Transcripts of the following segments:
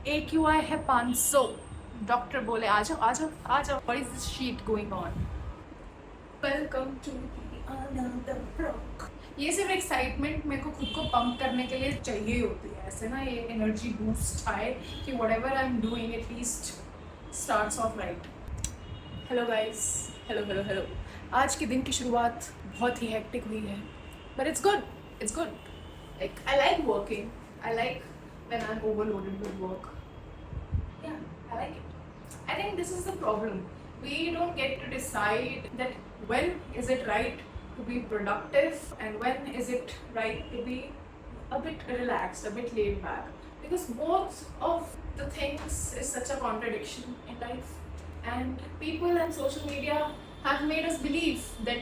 AQI है 500. Doctor बोले आ जाओ आ जाओ आ जाओ. What is this shit going on? Welcome to the another vlog. ये सिर्फ एक्साइटमेंट मेरे को खुद को पंप करने के लिए चाहिए होती है. ऐसे ना ये एनर्जी बूस्ट आए कि whatever I'm doing at least starts off right. Hello guys, hello hello hello. आज के दिन की शुरुआत बहुत ही हेक्टिक हुई है, but it's good. It's good. Like I like working. I like when I'm overloaded with work. Yeah, I like it. I think this is the problem. We don't get to decide that when is it right to be productive and when is it right to be a bit relaxed, a bit laid back. Because both of the things is such a contradiction in life. And people and social media have made us believe that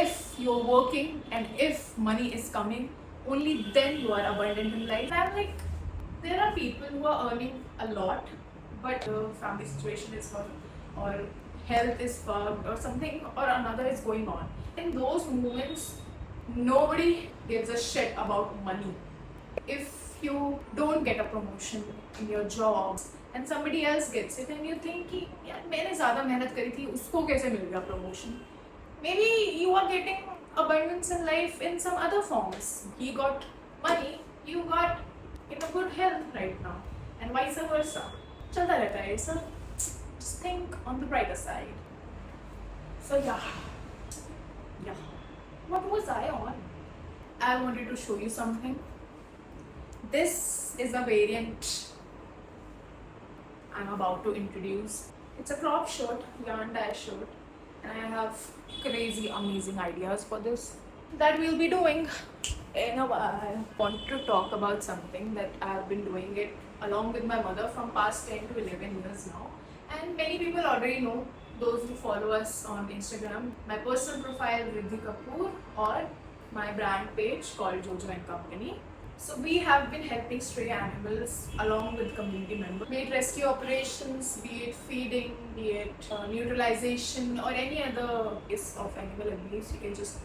if you're working and if money is coming, only then you are abundant in life. And I'm like, there are people who are earning a lot, but the family situation is fucked, or health is fucked, or something or another is going on. In those moments, nobody gives a shit about money. If you don't get a promotion in your job and somebody else gets it and you think कि यार मैंने ज़्यादा मेहनत करी थी उसको कैसे मिल गया promotion. Maybe you are getting abundance in life in some other forms. He got money, you got in a good health right now, and vice versa. चलता रहता है सब. Just think on the brighter side. So yeah. What was I on? I wanted to show you something. This is a variant I'm about to introduce. It's a crop shirt, yarn dye shirt, and I have crazy, amazing ideas for this that we'll be doing in a while. I want to talk about something that I've been doing it along with my mother from past 10 to 11 years now, and many people already know, those who follow us on Instagram, my personal profile Riddhi Kapoor, or my brand page called Jojo and Company. So we have been helping stray animals along with community members, be it rescue operations, be it feeding, be it neutralization, or any other case of animal abuse. You can just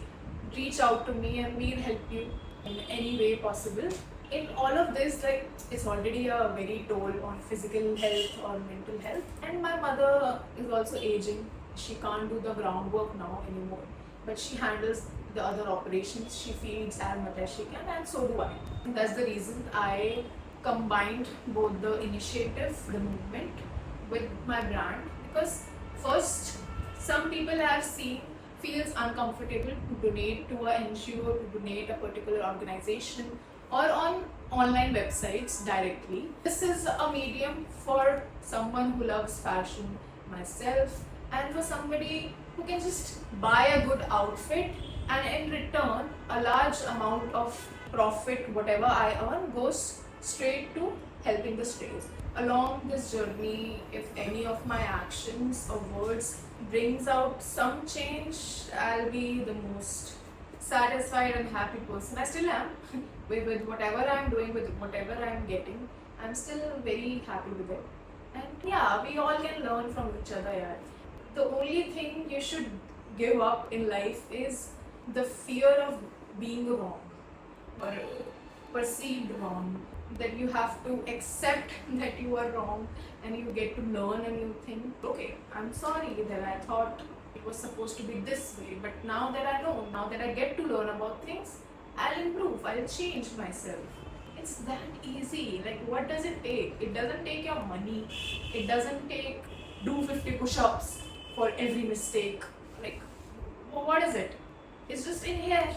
reach out to me and we'll help you in any way possible. In all of this, like, it's already a very toll on physical health or mental health. And my mother is also aging. She can't do the groundwork now anymore, but she handles the other operations. She feeds as much as she can, and so do I. And that's the reason I combined both the initiative, the movement, with my brand. Because first, some people I have seen feels uncomfortable to donate to a NGO, to donate a particular organization, or on online websites directly. This is a medium for someone who loves fashion, myself, and for somebody who can just buy a good outfit, and in return a large amount of profit, whatever I earn, goes straight to helping the strays. Along this journey, if any of my actions or words brings out some change, I'll be the most satisfied and happy person. I still am with whatever I'm doing, with whatever I'm getting. I'm still very happy with it. And yeah, we all can learn from each other. Yeah. The only thing you should give up in life is the fear of being wrong or perceived wrong. That you have to accept that you are wrong, and you get to learn and you think, okay, I'm sorry that I thought it was supposed to be this way, but now that I know, now that I get to learn about things, I'll improve, I'll change myself. It's that easy. Like, what does it take? It doesn't take your money. It doesn't take do 50 push-ups for every mistake. Like, what is it? It's just in here.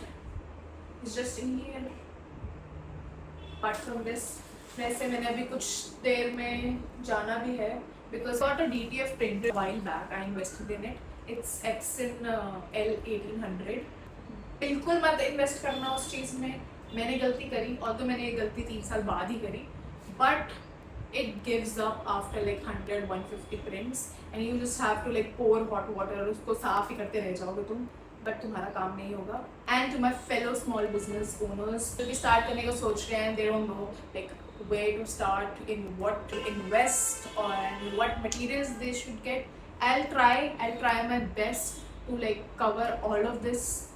It's just in here. Apart from this, वैसे मैंने अभी कुछ देर में जाना भी है, because I got a DTF printer a while back. I invested in it. It's Epson L1800. बिल्कुल मत इन्वेस्ट करना उस चीज़ में. मैंने गलती करी, और तो मैंने ये गलती 3 साल बाद ही करी, but it gives up after like 100-150 prints, and you just have to like pour hot water और उसको साफ ही करते रह जाओगे तुम, but तुम्हारा काम नहीं होगा. And to my fellow small business owners जो भी start करने का सोच रहे हैं, they don't know like where to start, in what to invest, or what materials they should get. I'll try my best to like cover all of this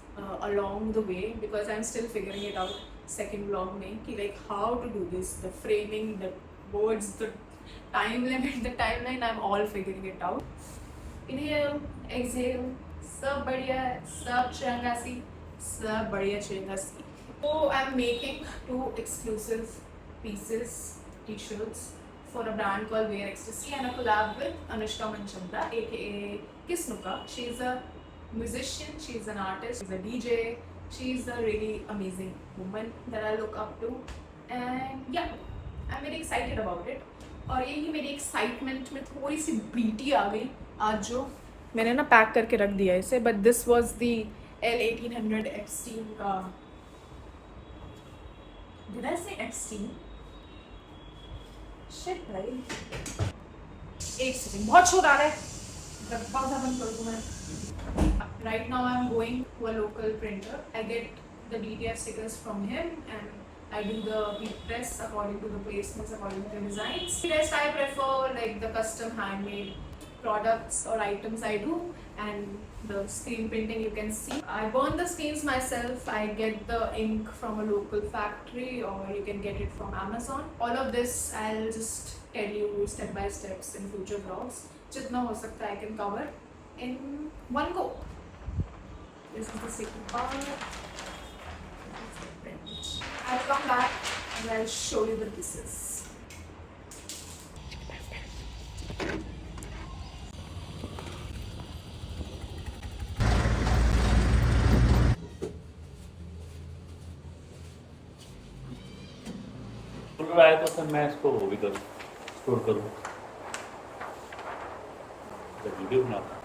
along the way because I'm still figuring it out. Second vlog mein ki like how to do this, the framing, the words, the time limit, the timeline. I'm all figuring it out. Inhale, exhale. सब बढ़िया है, सब चंगासी, सब बढ़िया चंगासी. So I'm making 2 exclusive pieces, t-shirts for a brand called Wear Ecstasy and a collab with Anushka Manchanda, aka Kisnuka. She's a musician, she's an artist, she's a DJ, she's a really amazing woman that I look up to. And yeah, I'm very excited about it. और यही मेरी excitement में थोड़ी सी BT आ गई आज, जो मैंने ना पैक करके रख दिया इसे. But this was the L1800 Epstein का. डिड आई से एप्स्टीन? शिट भाई, एक सेकंड, बहुत शोर आ रहा है. दरवाजा बंद कर दूं मैं. Right now I'm going to a local printer. I get the DTF stickers from him and I do the heat press according to the placements, according to the designs. Rest I prefer like the custom handmade products or items I do, and the screen printing you can see. I burn the screens myself. I get the ink from a local factory or you can get it from Amazon. All of this I'll just tell you step by steps in future vlogs. Jitna ho sakta I can cover in one go. This is the second part. I'll come back and I'll show you the pieces. खुल रहा है तो फिर मैं इसको वो भी करूँ, स्टोर करूँ, वीडियो बनाता हूँ.